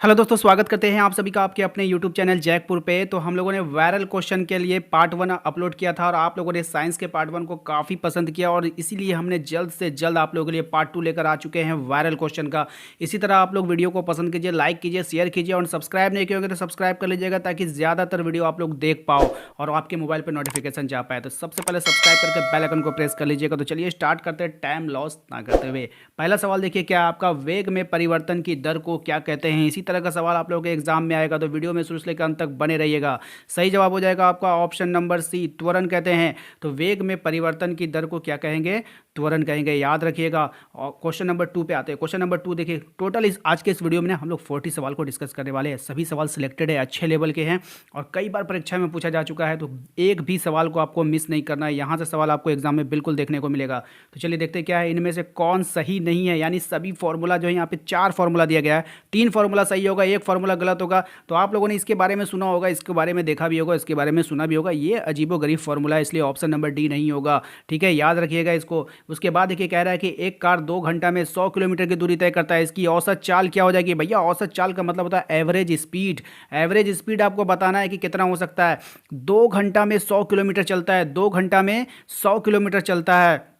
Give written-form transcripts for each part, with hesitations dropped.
Hello दोस्तों, स्वागत करते हैं आप सभी का आपके अपने यूट्यूब चैनल जैकपुर पे। तो हम लोगों ने वायरल क्वेश्चन के लिए पार्ट वन अपलोड किया था और आप लोगों ने साइंस के पार्ट वन को काफ़ी पसंद किया और इसीलिए हमने जल्द से जल्द आप लोगों के लिए पार्ट टू लेकर आ चुके हैं वायरल क्वेश्चन का। इसी तरह आप लोग वीडियो को पसंद कीजिए, लाइक कीजिए, शेयर कीजिए और सब्सक्राइब नहीं किए होंगे तो सब्सक्राइब कर लीजिएगा ताकि ज़्यादातर वीडियो आप लोग देख पाओ और आपके मोबाइल पर नोटिफिकेशन जा पाए। तो सबसे पहले सब्सक्राइब करके बेल आइकन को प्रेस कर लीजिएगा। तो चलिए स्टार्ट करते हैं टाइम लॉस ना करते हुए। पहला सवाल देखिए, क्या आपका वेग में परिवर्तन की दर को क्या कहते हैं? इसी तरह का सवाल आप लोगों के एग्जाम में आएगा, तो वीडियो में शुरू से लेकर अंत तक बने रहिएगा। सही जवाब हो जाएगा आपका ऑप्शन नंबर सी, त्वरण कहते हैं। तो वेग में परिवर्तन की दर को क्या कहेंगे? त्वरण कहेंगे, याद रखिएगा। और क्वेश्चन नंबर टू पे आते हैं। क्वेश्चन नंबर टू देखिए, टोटल आज के इस वीडियो में ना हम लोग 40 सवाल को डिस्कस करने वाले हैं। सभी सवाल सिलेक्टेड है, अच्छे लेवल के हैं और कई बार परीक्षा में पूछा जा चुका है, तो एक भी सवाल को आपको मिस नहीं करना है। यहाँ से सवाल आपको एग्जाम में बिल्कुल देखने को मिलेगा। तो चलिए देखते हैं क्या है इनमें से कौन सही नहीं है। यानी सभी फॉर्मूला जो है, यहाँ पे 4 फॉर्मूला दिया गया है, 3 फॉर्मूला सही होगा, 1 फॉर्मूला गलत होगा। तो आप लोगों ने इसके बारे में सुना होगा, इसके बारे में देखा भी होगा, इसके बारे में सुना भी होगा। ये अजीबोगरीब फॉर्मूला है, इसलिए ऑप्शन नंबर डी नहीं होगा। ठीक है, याद रखिएगा इसको। उसके बाद देखिए कह रहा है कि एक कार 2 घंटा में 100 किलोमीटर की दूरी तय करता है, इसकी औसत चाल क्या हो जाएगी? भैया औसत चाल का मतलब होता है एवरेज स्पीड। एवरेज स्पीड आपको बताना है कि कितना हो सकता है। 2 घंटा में 100 किलोमीटर चलता है, 2 घंटा में 100 किलोमीटर चलता है।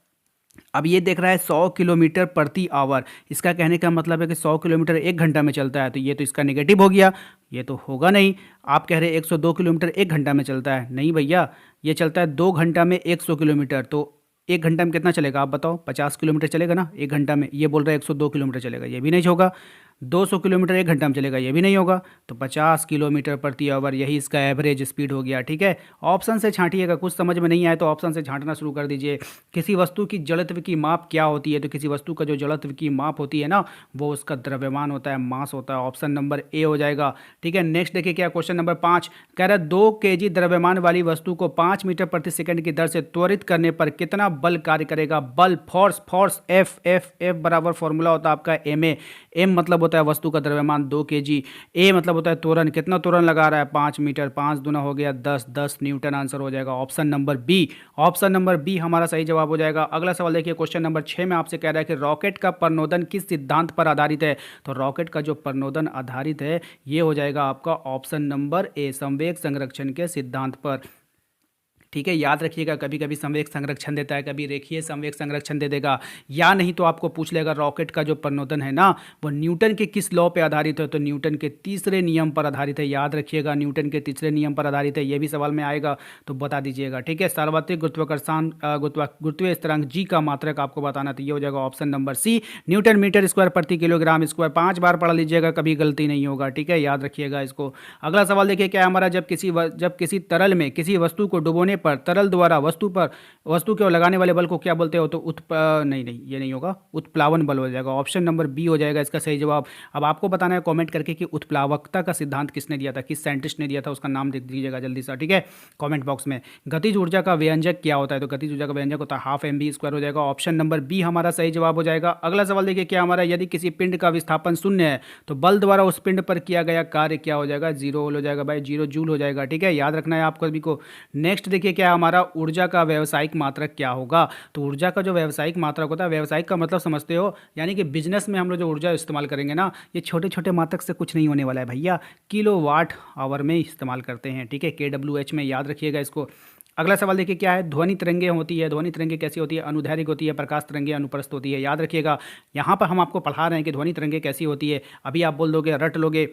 अब ये देख रहा है 100 किलोमीटर प्रति आवर, इसका कहने का मतलब है कि 100 किलोमीटर 1 घंटा में चलता है, तो ये तो इसका नेगेटिव हो गया, ये तो होगा नहीं। आप कह रहे हैं 102 किलोमीटर 1 घंटा में चलता है, नहीं भैया, ये चलता है 2 घंटा में 100 किलोमीटर। तो 1 घंटा में कितना चलेगा आप बताओ? 50 किलोमीटर चलेगा ना 1 घंटा में। ये बोल रहा है 102 किलोमीटर चलेगा, ये भी नहीं होगा। 200 किलोमीटर 1 घंटा में चलेगा, ये भी नहीं होगा। तो 50 किलोमीटर प्रति आवर, यही इसका एवरेज स्पीड हो गया। ठीक है, ऑप्शन से छांटिएगा। कुछ समझ में नहीं आए तो ऑप्शन से छांटना शुरू कर दीजिए। किसी वस्तु की जड़त्व की माप क्या होती है? तो किसी वस्तु का जो जड़त्व की माप होती है ना, वो उसका द्रव्यमान होता है, मास होता है। ऑप्शन नंबर ए हो जाएगा। ठीक है, नेक्स्ट देखिए क्या क्वेश्चन नंबर 5 कह रहा है, 2 kg द्रव्यमान वाली वस्तु को 5 मीटर प्रति सेकंड की दर से त्वरित करने पर कितना बल कार्य करेगा? बल, फोर्स एफ एफ एफ बराबर फॉर्मूला होता है आपका एम ए। एम मतलब होता है वस्तु का द्रव्यमान 2 kg, ए मतलब होता है त्वरण, कितना त्वरण लगा रहा है? 5 मीटर, 5 दूना हो गया 10, 10 न्यूटन। आंसर हो जाएगा option number B. Option number B हमारा सही जवाब हो जाएगा। अगला सवाल देखिए, क्वेश्चन नंबर 6 में आपसे कह रहा है कि रॉकेट का प्रणोदन किस सिद्धांत पर आधारित है? तो रॉकेट का जो प्रणोदन आधारित है, ये हो जाएगा आपका ऑप्शन नंबर ए, संवेग संरक्षण के सिद्धांत पर। ठीक है, याद रखिएगा, कभी कभी संवेग संरक्षण देता है, कभी रेखीय संवेग संरक्षण दे देगा, या नहीं तो आपको पूछ लेगा रॉकेट का जो प्रणोदन है ना, वो न्यूटन के किस लॉ पे आधारित है? तो न्यूटन के तीसरे नियम पर आधारित है। याद रखिएगा, न्यूटन के तीसरे नियम पर आधारित है। ये भी सवाल में आएगा तो बता दीजिएगा। ठीक है, सार्वत्रिक गुरुत्वाकर्षण गुरुत्वीय स्थिरांक जी का मात्रक आपको बताना, तो ये हो जाएगा option number C, Newton metre square प्रति किलोग्राम स्क्वायर। 5 बार पढ़ लीजिएगा, कभी गलती नहीं होगा। ठीक है, याद रखिएगा इसको। अगला सवाल देखिए क्या है हमारा, जब किसी तरल में किसी वस्तु को डुबोने पर तरल द्वारा वस्तु के लगाने वाले बल को क्या बोलते हो? तो नहीं, ये नहीं होगा, उत्प्लावन बल हो जाएगा। ऑप्शन नंबर बी हो जाएगा इसका सही जवाब। अब आपको बताना है कमेंट करके कि उत्प्लावकता का सिद्धांत किसने दिया था, किस साइंटिस्ट ने दिया था, उसका नाम लिख दीजिएगा जल्दी से। ठीक है, कमेंट बॉक्स में। गतिज ऊर्जा का व्यंजक क्या होता है? तो गतिज ऊर्जा का व्यंजक होता है हाफ mv² हो जाएगा। ऑप्शन नंबर बी हमारा सही जवाब हो जाएगा। अगला सवाल देखिए क्या हमारा, यदि किसी पिंड का विस्थापन 0 है तो बल द्वारा उस पिंड पर किया गया कार्य क्या हो जाएगा? 0 हो जाएगा भाई, 0 जूल हो जाएगा। ठीक है, याद रखना है आपको सभी को। नेक्स्ट देखिए क्या हमारा, ऊर्जा का व्यावसायिक मात्रक क्या होगा? तो ऊर्जा का जो व्यावसायिक मात्रक होता है, व्यावसायिक का मतलब समझते हो, यानी कि बिजनेस में हम लोग जो ऊर्जा इस्तेमाल करेंगे ना, ये छोटे छोटे मात्रक से कुछ नहीं होने वाला है भैया, किलोवाट आवर में इस्तेमाल करते हैं। ठीक है, KWH में, याद रखिएगा इसको। अगला सवाल देखिए क्या है, ध्वनि तरंगे होती है, ध्वनि तरंगे कैसी होती है? अनुदैर्घ्य होती है, प्रकाश तरंगे अनुप्रस्थ होती है। याद रखिएगा, यहाँ पर हम आपको पढ़ा रहे हैं कि ध्वनि तरंगे कैसी होती है। अभी आप बोल दोगे, रट लोगे,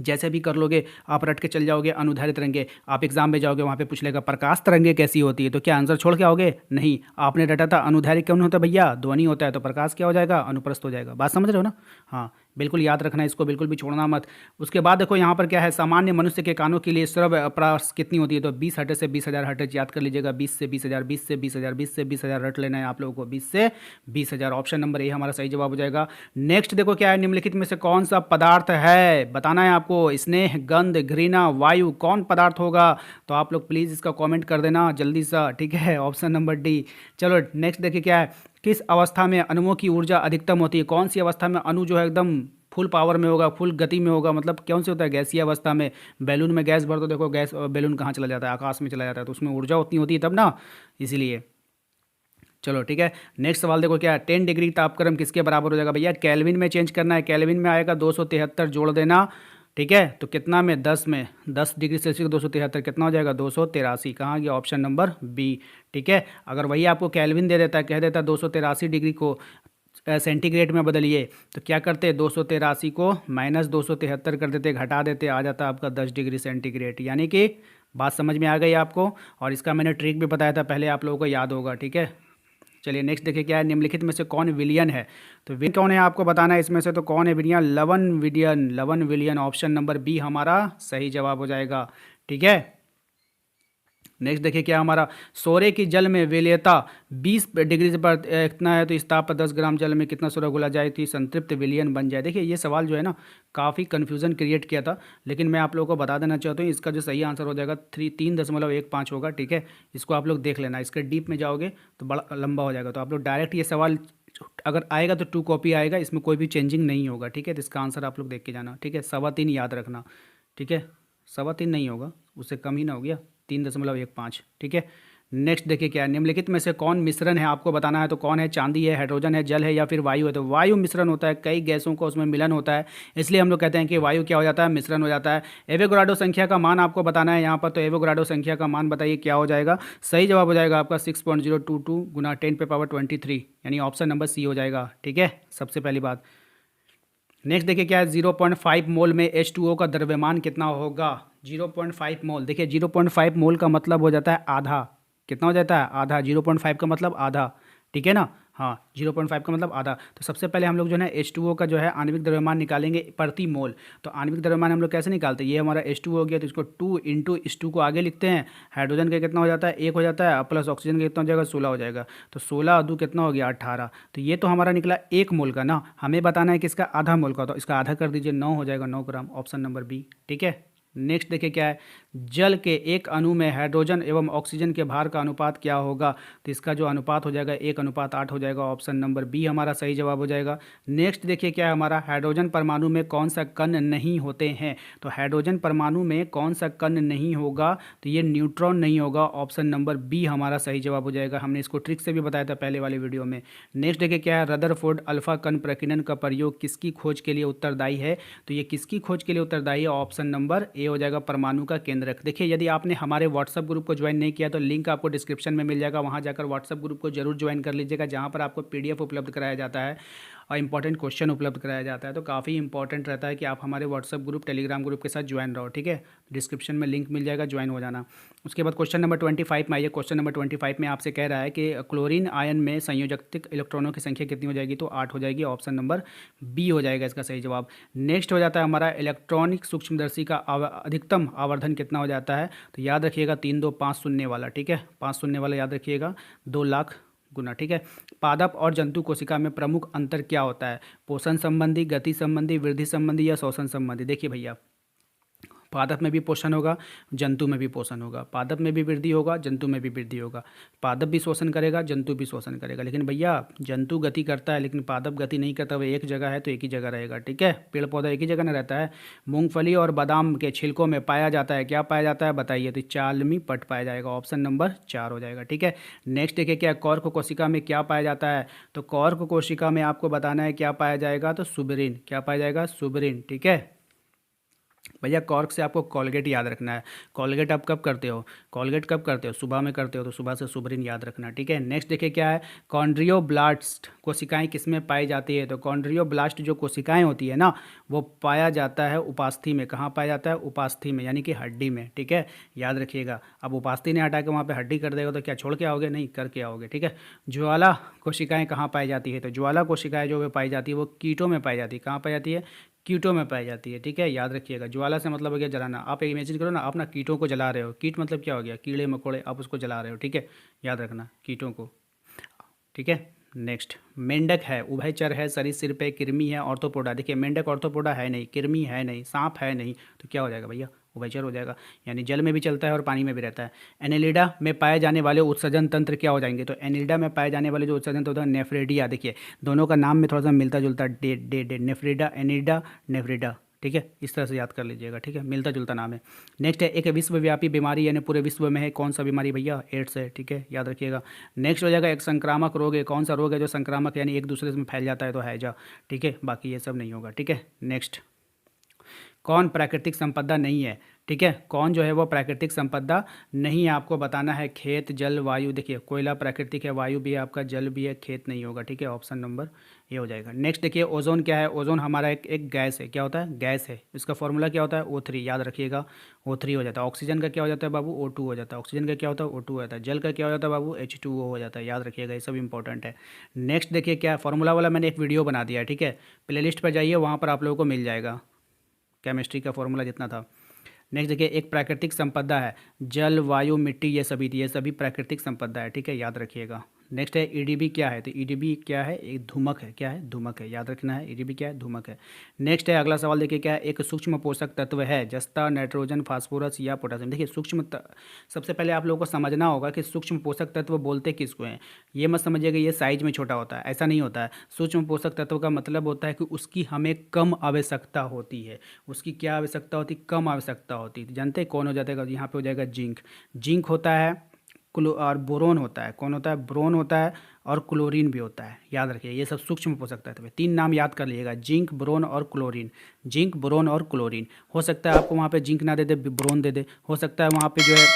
जैसे भी कर लोगे, आप रट के चल जाओगे अनुदैर्घ्य तरंगे। आप एग्जाम में जाओगे, वहाँ पे पूछ लेगा प्रकाश तरंगे कैसी होती है, तो क्या आंसर छोड़ के आओगे? नहीं, आपने रटा था अनुदैर्घ्य कौन होता है भैया? ध्वनि होता है, तो प्रकाश क्या हो जाएगा? अनुप्रस्थ हो जाएगा। बात समझ रहे हो ना? हाँ, बिल्कुल याद रखना है इसको, बिल्कुल भी छोड़ना मत। उसके बाद देखो यहाँ पर क्या है, सामान्य मनुष्य के कानों के लिए श्रव्य अप्रास कितनी होती है? तो 20 हर्ट्ज से 20,000 हर्ट्ज, याद कर लीजिएगा। 20 से 20,000, 20 से 20,000, 20 से 20,000 रट लेना है आप लोगों को, 20 से 20,000। ऑप्शन नंबर ए हमारा सही जवाब हो जाएगा। नेक्स्ट देखो क्या है, निम्नलिखित में से कौन सा पदार्थ है, बताना है आपको। स्नेह, गंध, घृणा, वायु, कौन पदार्थ होगा? तो आप लोग प्लीज़ इसका कॉमेंट कर देना जल्दी सा। ठीक है, ऑप्शन नंबर डी। चलो नेक्स्ट देखिए क्या है, किस अवस्था में अणुओं की ऊर्जा अधिकतम होती है? कौन सी अवस्था में अणु जो है एकदम फुल पावर में होगा, फुल गति में होगा? मतलब कौन से होता है? गैसीय अवस्था में। बैलून में गैस भर दो, देखो गैस बैलून कहाँ चला जाता है? आकाश में चला जाता है, तो उसमें ऊर्जा उतनी होती है तब ना, इसीलिए। चलो ठीक है। नेक्स्ट सवाल देखो क्या है, 10 डिग्री तापक्रम किसके बराबर हो जाएगा भैया, केल्विन में चेंज करना है, केल्विन में आएगा 273 जोड़ देना, ठीक है। तो कितना में 10 में 10 डिग्री सेल्सियस 273 कितना हो जाएगा 283, कहाँ गया ऑप्शन नंबर बी, ठीक है। अगर वही आपको केल्विन दे देता है, कह देता है 283 डिग्री को सेंटीग्रेड में बदलिए, तो क्या करते 283 को -273 कर देते, घटा देते, आ जाता आपका 10 डिग्री सेंटीग्रेड। यानी कि बात समझ में आ गई आपको, और इसका मैंने ट्रिक भी बताया था पहले, आप लोगों को याद होगा, ठीक है। चलिए नेक्स्ट देखिए क्या है, निम्नलिखित में से कौन विलियन है, तो विलियन कौन है आपको बताना है इसमें से, तो कौन है विलियन, लवन विलियन, लवन विलियन, ऑप्शन नंबर बी हमारा सही जवाब हो जाएगा, ठीक है। नेक्स्ट देखिए क्या हमारा, सोरे की जल में विलेयता 20 डिग्री से पर इतना है, तो इस ताप पर 10 ग्राम जल में कितना सोरा घुला जाए तो संतृप्त विलयन बन जाए। देखिए ये सवाल जो है ना काफ़ी कन्फ्यूज़न क्रिएट किया था, लेकिन मैं आप लोगों को बता देना चाहता हूँ इसका जो सही आंसर हो जाएगा 3.15 होगा, ठीक है। इसको आप लोग देख लेना, इसके डीप में जाओगे तो बड़ा लंबा हो जाएगा, तो आप लोग डायरेक्ट ये सवाल अगर आएगा तो 2 कॉपी आएगा, इसमें कोई भी चेंजिंग नहीं होगा, ठीक है। तो इसका आंसर आप लोग देख के जाना, ठीक है। 3.25 याद रखना, ठीक है, 3.25 नहीं होगा, उससे कम ही ना हो गया, 3.15, ठीक है। नेक्स्ट देखिए क्या है, निम्नलिखित में से कौन मिश्रण है आपको बताना है, तो कौन है, चांदी है, हाइड्रोजन है, जल है या फिर वायु है। तो वायु मिश्रण होता है, कई गैसों का उसमें मिलन होता है, इसलिए हम लोग कहते हैं कि वायु क्या हो जाता है, मिश्रण हो जाता है। एवोगाड्रो संख्या का मान आपको बताना है यहाँ पर, तो एवोगाड्रो संख्या का मान बताइए क्या हो जाएगा, सही जवाब हो जाएगा आपका 6.022 गुना 10⁻23, यानी ऑप्शन नंबर सी हो जाएगा, ठीक है, सबसे पहली बात। नेक्स्ट देखिए क्या है, 0.5 मोल में H2O का द्रव्यमान कितना होगा, 0.5 मोल। देखिए 0.5 मोल का मतलब हो जाता है आधा, कितना हो जाता है, आधा, 0.5 का मतलब आधा, ठीक है ना, हाँ 0.5 का मतलब आधा। तो सबसे पहले हम लोग जो है H2O का जो है आणविक द्रव्यमान निकालेंगे प्रति मोल। तो आणविक द्रव्यमान हम लोग कैसे निकालते हैं, ये हमारा H2O हो गया, तो इसको 2 इंटू H2 को आगे लिखते हैं, हाइड्रोजन का कितना हो जाता है 1 हो जाता है, प्लस ऑक्सीजन का कितना हो जाएगा 16 हो जाएगा, तो 16 2 कितना हो गया 18। तो ये तो हमारा निकला 1 मोल का ना, हमें बताना है कि इसका आधा मोल का, तो इसका आधा कर दीजिए, 9 हो जाएगा, 9 ग्राम, ऑप्शन नंबर बी, ठीक है। नेक्स्ट देखिए क्या है, जल के एक अणु में हाइड्रोजन एवं ऑक्सीजन के भार का अनुपात क्या होगा, तो इसका जो अनुपात हो जाएगा 1:8 हो जाएगा, ऑप्शन नंबर बी हमारा सही जवाब हो जाएगा। नेक्स्ट देखिए क्या है हमारा, हाइड्रोजन परमाणु में कौन सा कण नहीं होते हैं, तो हाइड्रोजन परमाणु में कौन सा कण नहीं होगा, तो ये न्यूट्रॉन नहीं होगा, ऑप्शन नंबर बी हमारा सही जवाब हो जाएगा, हमने इसको ट्रिक से भी बताया था पहले वाले वीडियो में। नेक्स्ट देखिए क्या है, रदरफोर्ड अल्फा कण प्रकीर्णन का प्रयोग किसकी खोज के लिए उत्तरदायी है, तो ये किसकी खोज के लिए उत्तरदायी है, ऑप्शन नंबर ए हो जाएगा, परमाणु का केंद्रक। देखिए यदि आपने हमारे व्हाट्सअप ग्रुप को ज्वाइन नहीं किया तो लिंक आपको डिस्क्रिप्शन में मिल जाएगा, वहां जाकर व्हाट्सअप ग्रुप को जरूर ज्वाइन कर लीजिएगा, जहां पर आपको पीडीएफ उपलब्ध कराया जाता है और इंपॉर्टेंट क्वेश्चन उपलब्ध कराया जाता है। तो काफ़ी इंपॉर्टेंट रहता है कि आप हमारे व्हाट्सअप ग्रुप टेलीग्राम ग्रुप के साथ ज्वाइन रहो, ठीक है। डिस्क्रिप्शन में लिंक मिल जाएगा, ज्वाइन हो जाना। उसके बाद क्वेश्चन नंबर 25 में आइए। क्वेश्चन नंबर 25 में आपसे कह रहा है कि क्लोरीन आयन में संयोजक इलेक्ट्रॉनों की संख्या कितनी हो जाएगी, तो 8 हो जाएगी, ऑप्शन नंबर बी हो जाएगा इसका सही जवाब। नेक्स्ट हो जाता है हमारा इलेक्ट्रॉनिक सूक्ष्मदर्शी का अधिकतम आवर्धन कितना हो जाता है, तो याद रखिएगा 325 वाला, ठीक है, 5 वाला याद रखिएगा, 2 लाख गुना, ठीक है। पादप और जंतु कोशिका में प्रमुख अंतर क्या होता है, पोषण संबंधी, गति संबंधी, वृद्धि संबंधी या शोषण संबंधी। देखिए भैया पादप में भी पोषण होगा, जंतु में भी पोषण होगा, पादप में भी वृद्धि होगा, जंतु में भी वृद्धि होगा, पादप भी शोषण करेगा, जंतु भी शोषण करेगा, लेकिन भैया जंतु गति करता है लेकिन पादप गति नहीं करता, वह एक जगह है तो एक ही जगह रहेगा, ठीक है। पेड़ पौधा एक ही जगह न रहता है। मूंगफली और बादाम के छिलकों में पाया जाता है, क्या पाया जाता है बताइए, तो चालमी पट पाया जाएगा, ऑप्शन नंबर 4 हो जाएगा, ठीक है। नेक्स्ट देखिए क्या, कॉर्क कोशिका में क्या पाया जाता है, तो कॉर्क कोशिका में आपको बताना है क्या पाया जाएगा, तो सुबेरिन, क्या पाया जाएगा, सुबेरिन, ठीक है। भैया कॉर्क से आपको कॉलगेट याद रखना है। कॉलगेट आप कब करते हो, कॉलगेट कब करते हो, सुबह में करते हो, तो सुबह से सुबरिन याद रखना, ठीक है। नेक्स्ट देखिए क्या है, कॉन्ड्रियोब्लास्ट कोशिकाएं किसमें पाई जाती है, तो कॉन्ड्रियोब्लास्ट जो कोशिकाएं होती है ना वो पाया जाता है उपास्थि में। कहाँ पाया जाता है, उपास्थि में, यानी कि हड्डी में, ठीक है, याद रखिएगा। अब उपास्थि ने हटा के वहाँ पे हड्डी कर देगा तो क्या छोड़ के आओगे, नहीं, करके आओगे, ठीक है। ज्वाला कोशिकाएं कहाँ पाई जाती है, तो ज्वाला कोशिकाएं जो पाई जाती है वो कीटों में पाई जाती है। कहाँ पाई जाती है, कीटों में पाई जाती है, ठीक है, याद रखिएगा। ज्वाला से मतलब हो गया जलाना। आप इमेजिन करो ना, आप ना कीटों को जला रहे हो, कीट मतलब क्या हो गया, कीड़े मकोड़े, आप उसको जला रहे हो, ठीक है, याद रखना कीटों को, ठीक है। नेक्स्ट मेंढक है, उभयचर है, सरीसृप है, कृमि है, ऑर्थोपोडा। देखिए मेंढक ऑर्थोपोडा है नहीं, कृमि है नहीं, सांप है नहीं, तो क्या हो जाएगा भैया, उभयचर हो जाएगा, यानी जल में भी चलता है और पानी में भी रहता है। एनेलिडा में पाए जाने वाले उत्सर्जन तंत्र क्या हो जाएंगे, तो एनेलिडा में पाए जाने वाले जो उत्सर्जन तंत्र नेफ्रेडिया। देखिए दोनों का नाम में थोड़ा सा मिलता जुलता, डे डे डे नेफ्रिडा, एनिडा, नेफ्रिडा, ठीक है, इस तरह से याद कर लीजिएगा, ठीक है, मिलता जुलता नाम है। नेक्स्ट है एक विश्वव्यापी बीमारी, यानी पूरे विश्व में है, कौन सा बीमारी भैया? एड्स है, ठीक है, याद रखिएगा। नेक्स्ट हो जाएगा एक संक्रामक रोग है, कौन सा रोग है जो संक्रामक यानी एक दूसरे में फैल जाता है? तो हैजा, ठीक है, बाकी ये सब नहीं होगा, ठीक है। नेक्स्ट, कौन प्राकृतिक संपदा नहीं है? ठीक है, कौन जो है वो प्राकृतिक संपदा नहीं है, आपको बताना है। खेत, जल, वायु। देखिए कोयला प्राकृतिक है, वायु भी है आपका, जल भी है, खेत नहीं होगा, ठीक है, ऑप्शन नंबर ये हो जाएगा। नेक्स्ट देखिए ओजोन क्या है? ओजोन हमारा एक गैस है, क्या होता है? गैस है। इसका फॉर्मूला क्या होता है? O3, याद रखिएगा, O3 हो जाता है। ऑक्सीजन का क्या हो जाता है बाबू? O2 हो जाता है। ऑक्सीजन का क्या होता है? O2 हो जाता है। जल का क्या हो जाता है बाबू? H2O हो जाता है, याद रखिएगा, ये सब इंपॉर्टेंट है। नेक्स्ट देखिए क्या फार्मूला वाला मैंने एक वीडियो बना दिया है, ठीक है, प्ले लिस्ट पर जाइए, वहाँ पर आप लोगों को मिल जाएगा केमिस्ट्री का फॉर्मूला जितना था। नेक्स्ट देखिए एक प्राकृतिक संपदा है, जल, वायु, मिट्टी, ये सभी प्राकृतिक संपदा है, ठीक है, याद रखिएगा। नेक्स्ट है ईडीबी क्या है? तो ईडीबी क्या है? एक धूमक है, क्या है? धूमक है, याद रखना है, ईडीबी क्या है? धूमक है। नेक्स्ट है अगला सवाल देखिए क्या है? एक सूक्ष्म पोषक तत्व है, जस्ता, नाइट्रोजन, फास्फोरस या पोटासियम। देखिए सबसे पहले आप लोगों को समझना होगा कि सूक्ष्म पोषक तत्व बोलते किसको हैं। ये मत समझिएगा ये साइज में छोटा होता है, ऐसा नहीं होता है। सूक्ष्म पोषक तत्व का मतलब होता है कि उसकी हमें कम आवश्यकता होती है। उसकी क्या आवश्यकता होती? कम आवश्यकता होती है। जानते हैं कौन हो जाएगा? यहाँ पे हो जाएगा जिंक। जिंक होता है, और बोरोन होता है। कौन होता है? बोरोन होता है, और क्लोरीन भी होता है, याद रखिए, ये सब सूक्ष्म पोषक तत्व है। 3 नाम याद कर लीजिएगा, जिंक, बोरोन और क्लोरीन। जिंक, बोरोन और क्लोरीन। हो सकता है आपको वहाँ पे जिंक ना दे दे, बोरोन दे दे, हो सकता है वहाँ पे जो है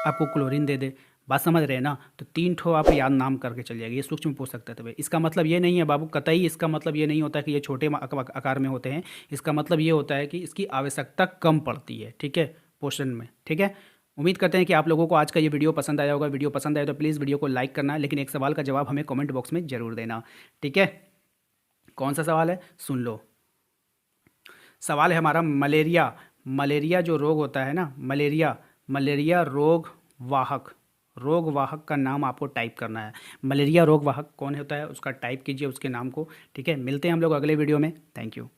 आपको क्लोरीन दे दे। बात समझ रहे हैं ना? तो 3 ठो आप याद नाम करके चलिएगा, ये सूक्ष्म पोषक तत्व है। इसका मतलब ये नहीं है बाबू, कतई इसका मतलब ये नहीं होता कि ये छोटे आकार में होते हैं। इसका मतलब ये होता है कि इसकी आवश्यकता कम पड़ती है, ठीक है, पोषण में, ठीक है। उम्मीद करते हैं कि आप लोगों को आज का ये वीडियो पसंद आया होगा। वीडियो पसंद आया तो प्लीज़ वीडियो को लाइक करना, लेकिन एक सवाल का जवाब हमें कमेंट बॉक्स में ज़रूर देना, ठीक है। कौन सा सवाल है? सुन लो। सवाल है हमारा मलेरिया। मलेरिया जो रोग होता है ना, मलेरिया रोग वाहक का नाम आपको टाइप करना है। मलेरिया रोग वाहक कौन होता है उसका टाइप कीजिए उसके नाम को, ठीक है। मिलते हैं हम लोग अगले वीडियो में। Thank you.